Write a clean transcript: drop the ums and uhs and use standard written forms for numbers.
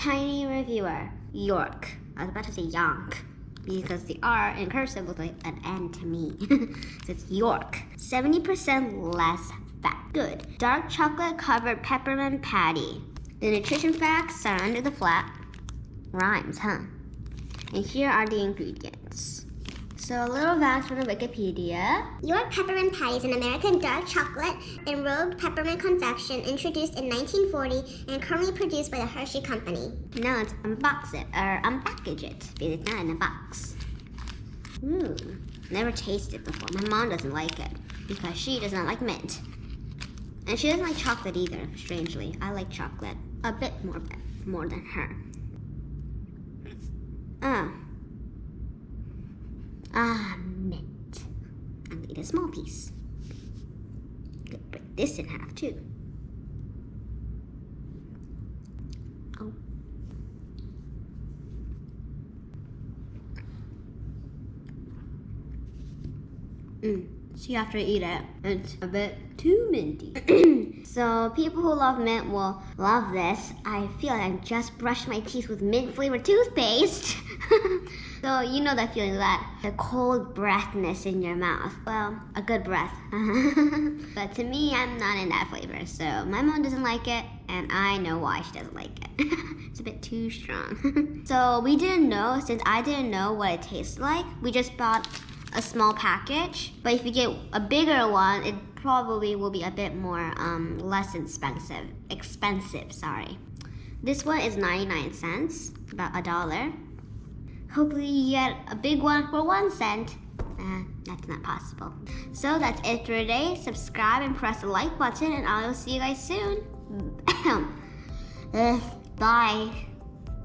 tiny reviewer. YORK. I was about to say YONK because the R in cursive looks like an N to me. So it's YORK. 70% less fat. Good. Dark chocolate covered peppermint patty. The nutrition facts are under the flap. Rhymes, huh? And here are the ingredients. So a little facts from the Wikipedia. YORK Peppermint Pattie is an American dark chocolate enrobed peppermint confection introduced in 1940 and currently produced by the Hershey Company. Now let's unbox it, or unpackage it, because it's not in a box. Ooh, never tasted before. My mom doesn't like it, because she does not like mint. And she doesn't like chocolate either, strangely. I like chocolate a bit more than her. Mint. I'll eat a small piece. Could break this in half too. Oh. See, after I eat it, it's a bit too minty. So people who love mint will love this. I feel like I just brushed my teeth with mint-flavored toothpaste. So you know that feeling, that the cold breathness in your mouth. Well, a good breath. But to me, I'm not in that flavor. So my mom doesn't like it, and I know why she doesn't like it. It's a bit too strong. So we didn't know, since I didn't know what it tastes like, we just bought a small package. But if you get a bigger one, it probably will be a bit more less expensive, sorry. This one is 99 cents, about $1. Hopefully you get a big one for 1 cent. That's not possible. So that's it for today. Subscribe and press the like button, and I will see you guys soon. Bye.